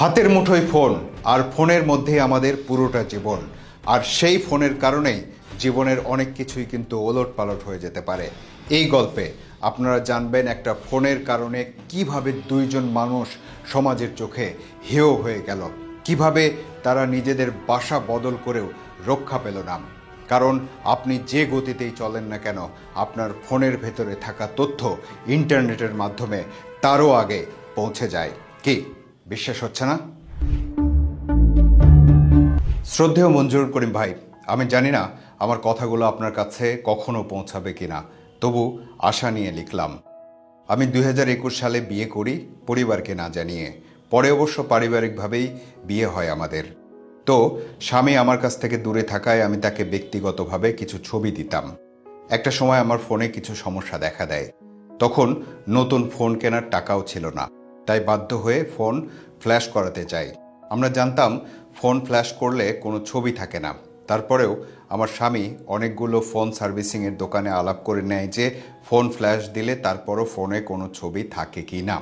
হাতের মুঠোয় ফোন, আর ফোনের মধ্যেই আমাদের পুরোটা জীবন। আর সেই ফোনের কারণেই জীবনের অনেক কিছুই কিন্তু ওলটপালট হয়ে যেতে পারে। এই গল্পে আপনারা জানবেন একটা ফোনের কারণে কিভাবে দুইজন মানুষ সমাজের চোখে হেয় হয়ে গেল, কিভাবে তারা নিজেদের বাসা বদল করেও রক্ষা পেল না। কারণ আপনি যে গতিতেই চলেন না কেন, আপনার ফোনের ভেতরে থাকা তথ্য ইন্টারনেটের মাধ্যমে তারও আগে পৌঁছে যায়। কি বিশ্বাস হচ্ছে না? শ্রদ্ধেয় মঞ্জুর করিম ভাই, আমি জানি না আমার কথাগুলো আপনার কাছে কখনো পৌঁছাবে কিনা, তবু আশা নিয়ে লিখলাম। আমি 2021 সালে বিয়ে করি, পরিবারকে না জানিয়ে। পরে অবশ্য পারিবারিকভাবেই বিয়ে হয় আমাদের। তো স্বামী আমার কাছ থেকে দূরে থাকায় আমি তাকে ব্যক্তিগতভাবে কিছু ছবি দিতাম। একটা সময় আমার ফোনে কিছু সমস্যা দেখা দেয়। তখন নতুন ফোন কেনার টাকাও ছিল না, তাই বাধ্য হয়ে ফোন ফ্ল্যাশ করাতে চাই। আমরা জানতাম ফোন ফ্ল্যাশ করলে কোনো ছবি থাকে না। তারপরেও আমার স্বামী অনেকগুলো ফোন সার্ভিসিংয়ের দোকানে আলাপ করে নেয় যে ফোন ফ্ল্যাশ দিলে তারপরও ফোনে কোনো ছবি থাকে কি না।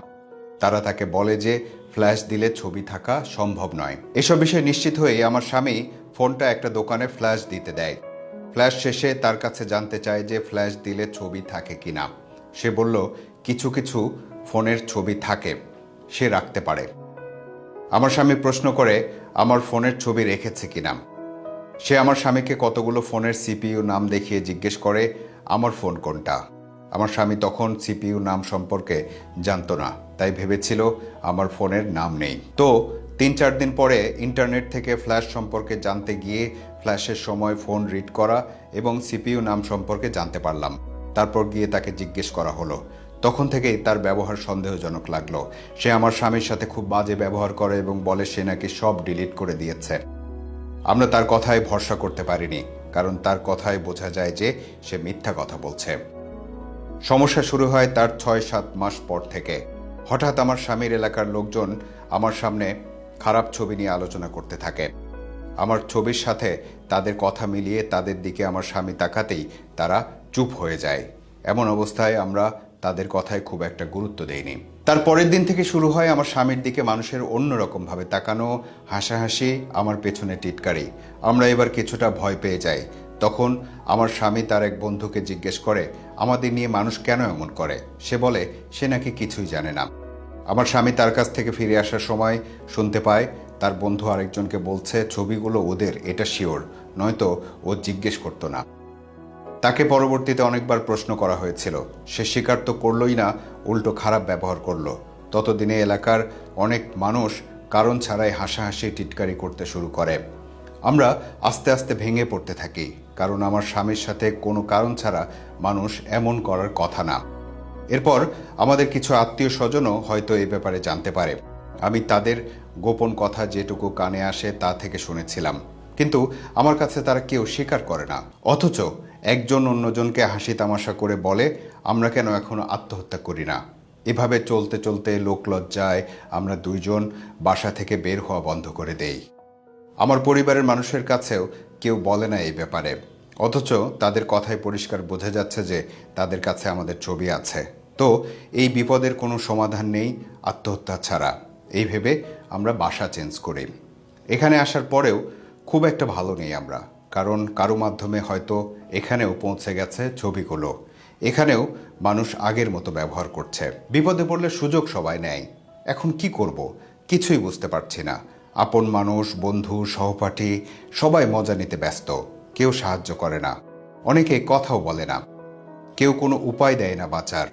তারা তাকে বলে যে ফ্ল্যাশ দিলে ছবি থাকা সম্ভব নয়। এসব বিষয়ে নিশ্চিত হয়ে আমার স্বামী ফোনটা একটা দোকানে ফ্ল্যাশ দিতে দেয়। ফ্ল্যাশ শেষে তার কাছে জানতে চায় যে ফ্ল্যাশ দিলে ছবি থাকে কি না। সে বলল কিছু কিছু ফোনের ছবি থাকে, সে রাখতে পারে। আমার স্বামী প্রশ্ন করে আমার ফোনের ছবি রেখেছে কিনা। সে আমার স্বামীকে কতগুলো ফোনের সিপিইউ নাম দেখিয়ে জিজ্ঞেস করে আমার ফোন কোনটা। আমার স্বামী তখন সিপিইউ নাম সম্পর্কে জানতো না, তাই ভেবেছিল আমার ফোনের নাম নেই। তো 3-4 দিন পরে ইন্টারনেট থেকে ফ্ল্যাশ সম্পর্কে জানতে গিয়ে ফ্ল্যাশের সময় ফোন রিড করা এবং সিপিইউ নাম সম্পর্কে জানতে পারলাম। তারপর গিয়ে তাকে জিজ্ঞেস করা হলো। তখন থেকেই তার ব্যবহার সন্দেহজনক লাগলো। সে আমার স্বামীর সাথে খুব বাজে ব্যবহার করে এবং বলে সে নাকি সব ডিলিট করে দিয়েছে। আমরা তার কথায় ভরসা করতে পারিনি, কারণ তার কথায় বোঝা যায় যে সে মিথ্যা কথা বলছে। সমস্যা শুরু হয় তার 6-7 মাস পর থেকে। হঠাৎ আমার স্বামীর এলাকার লোকজন আমার সামনে খারাপ ছবি নিয়ে আলোচনা করতে থাকে। আমার ছবির সাথে তাদের কথা মিলিয়ে তাদের দিকে আমার স্বামী তাকাতেই তারা চুপ হয়ে যায়। এমন অবস্থায় আমরা তাদের কথায় খুব একটা গুরুত্ব দেইনি। তার পরের দিন থেকে শুরু হয় আমার স্বামীর দিকে মানুষের অন্যরকমভাবে তাকানো, হাসাহাসি, আমার পেছনে টিটকারি। আমরা এবার কিছুটা ভয় পেয়ে যাই। তখন আমার স্বামী তার এক বন্ধুকে জিজ্ঞেস করে আমাদের নিয়ে মানুষ কেন এমন করে। সে বলে সে নাকি কিছুই জানে না। আমার স্বামী তার কাছ থেকে ফিরে আসার সময় শুনতে পায় তার বন্ধু আরেকজনকে বলছে ছবিগুলো ওদের, এটা শিওর, নয়তো ও জিজ্ঞেস করতো না। তাকে পরবর্তীতে অনেকবার প্রশ্ন করা হয়েছিল, সে স্বীকার তো করলই না, উল্টো খারাপ ব্যবহার করলো। ততদিনে এলাকার অনেক মানুষ কারণ ছাড়াই হাসাহাসি টিটকারি করতে শুরু করে। আমরা আস্তে আস্তে ভেঙে পড়তে থাকি, কারণ আমার স্বামীর সাথে কোনো কারণ ছাড়া মানুষ এমন করার কথা না। এরপর আমাদের কিছু আত্মীয় স্বজনও হয়তো এই ব্যাপারে জানতে পারে। আমি তাদের গোপন কথা যেটুকু কানে আসে তা থেকে শুনেছিলাম, কিন্তু আমার কাছে তারা কেউ স্বীকার করে না। অথচ একজন অন্যজনকে হাসি তামাশা করে বলে আমরা কেন এখনো আত্মহত্যা করি না। এভাবে চলতে চলতে লোকলজ্জায় আমরা দুইজন বাসা থেকে বের হওয়া বন্ধ করে দেই। আমার পরিবারের মানুষের কাছেও কেউ বলে না এই ব্যাপারে, অথচ তাদের কথায় পরিষ্কার বোঝা যাচ্ছে যে তাদের কাছে আমাদের ছবি আছে। তো এই বিপদের কোনো সমাধান নেই আত্মহত্যা ছাড়া, এই ভেবে আমরা বাসা চেঞ্জ করি। এখানে আসার পরেও খুব একটা ভালো নেই আমরা, কারণ কারো মাধ্যমে হয়তো এখানেও পৌঁছে গেছে ছবিগুলো। এখানেও মানুষ আগের মতো ব্যবহার করছে। বিপদে পড়লে সুযোগ সবাই নেয়। এখন কি করব কিছুই বুঝতে পারছি না। আপন মানুষ, বন্ধু, সহপাঠী সবাই মজা নিতে ব্যস্ত, কেউ সাহায্য করে না, অনেকে কথাও বলে না, কেউ কোনো উপায় দেয় না বাঁচার।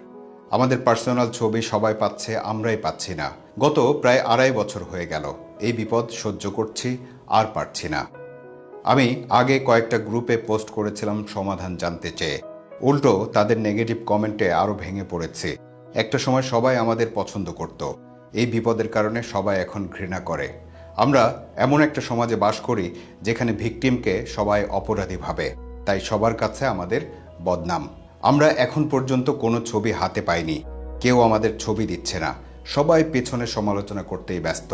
আমাদের পার্সোনাল ছবি সবাই পাচ্ছে, আমরাই পাচ্ছি না। গত প্রায় 2.5 বছর হয়ে গেল এই বিপদ সহ্য করছি, আর পারছি না। আমি আগে কয়েকটা গ্রুপে পোস্ট করেছিলাম সমাধান জানতে চেয়ে, উল্টো তাদের নেগেটিভ কমেন্টে আরও ভেঙে পড়েছে। একটা সময় সবাই আমাদের পছন্দ করত, এই বিপদের কারণে সবাই এখন ঘৃণা করে। আমরা এমন একটা সমাজে বাস করি যেখানে ভিকটিমকে সবাই অপরাধী ভাবে, তাই সবার কাছে আমাদের বদনাম। আমরা এখন পর্যন্ত কোনো ছবি হাতে পাইনি, কেউ আমাদের ছবি দিচ্ছে না, সবাই পেছনে সমালোচনা করতেই ব্যস্ত।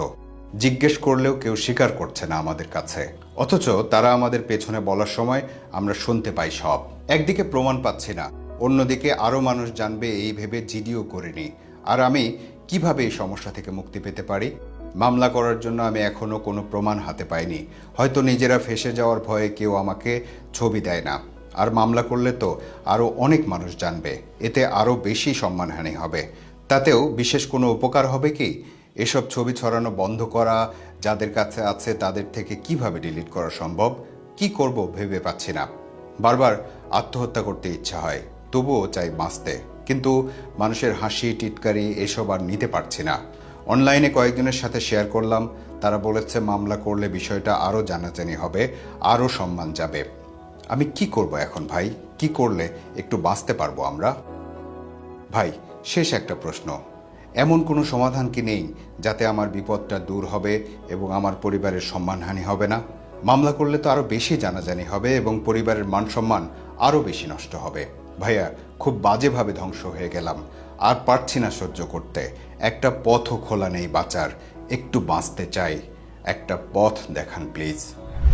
জিজ্ঞেস করলেও কেউ স্বীকার করছে না আমাদের কাছে, অথচ তারা আমাদের পেছনে বলার সময় আমরা শুনতে পাই সব। একদিকে প্রমাণ পাচ্ছি না, অন্যদিকে আরও মানুষ জানবে এই ভেবে জিডিও করিনি। আর আমি কিভাবে এই সমস্যা থেকে মুক্তি পেতে পারি? মামলা করার জন্য আমি এখনও কোনো প্রমাণ হাতে পাইনি। হয়তো নিজেরা ফেঁসে যাওয়ার ভয়ে কেউ আমাকে ছবি দেয় না। আর মামলা করলে তো আরও অনেক মানুষ জানবে, এতে আরও বেশি সম্মানহানি হবে। তাতেও বিশেষ কোনো উপকার হবে কি? এসব ছবি ছড়ানো বন্ধ করা যাদের কাছে আছে তাদের থেকে কিভাবে ডিলিট করা সম্ভব? কি করব ভেবে পাচ্ছি না। বারবার আত্মহত্যা করতে ইচ্ছা হয়, তবুও চাই বাঁচতে। কিন্তু মানুষের হাসি টিটকারি এসব আর নিতে পারছি না। অনলাইনে কয়েকজনের সাথে শেয়ার করলাম, তারা বলেছে মামলা করলে বিষয়টা আরও জানাজানি হবে, আরও সম্মান যাবে। আমি কি করব এখন ভাই? কি করলে একটু বাঁচতে পারবো আমরা? ভাই, শেষ একটা প্রশ্ন, এমন কোনো সমাধান কি নেই যাতে আমার বিপদটা দূর হবে এবং আমার পরিবারের সম্মানহানি হবে না? মামলা করলে তো আরও বেশি জানাজানি হবে এবং পরিবারের মান সম্মান আরও বেশি নষ্ট হবে। ভাইয়া, খুব বাজেভাবে ধ্বংস হয়ে গেলাম, আর পারছি না সহ্য করতে। একটা পথও খোলা নেই বাঁচার, একটু বাঁচতে চাই, একটা পথ দেখান প্লিজ।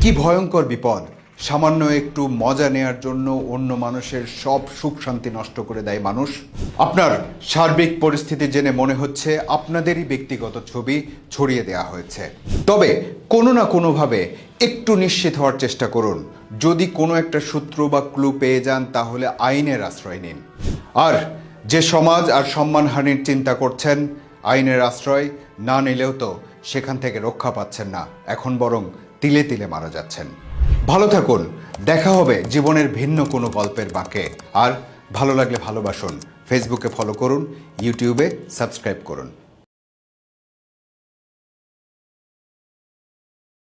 কি ভয়ঙ্কর বিপদ! সামান্য একটু মজা নেয়ার জন্য অন্য মানুষের সব সুখ শান্তি নষ্ট করে দেয় মানুষ। আপনার সার্বিক পরিস্থিতি জেনে মনে হচ্ছে আপনাদেরই ব্যক্তিগত ছবি ছড়িয়ে দেওয়া হয়েছে। তবে কোনো না কোনোভাবে একটু নিশ্চিত হওয়ার চেষ্টা করুন। যদি কোনো একটা সূত্র বা ক্লু পেয়ে যান তাহলে আইনের আশ্রয় নিন। আর যে সমাজ আর সম্মানহানির চিন্তা করছেন, আইনের আশ্রয় না নিলেও তো সেখান থেকে রক্ষা পাচ্ছেন না, এখন বরং তিলে তিলে মারা যাচ্ছেন। ভালো থাকুন, দেখা হবে জীবনের ভিন্ন কোনো গল্পের বাঁকে। আর ভালো লাগলে ভালোবাসুন, ফেসবুকে ফলো করুন, ইউটিউবে সাবস্ক্রাইব করুন।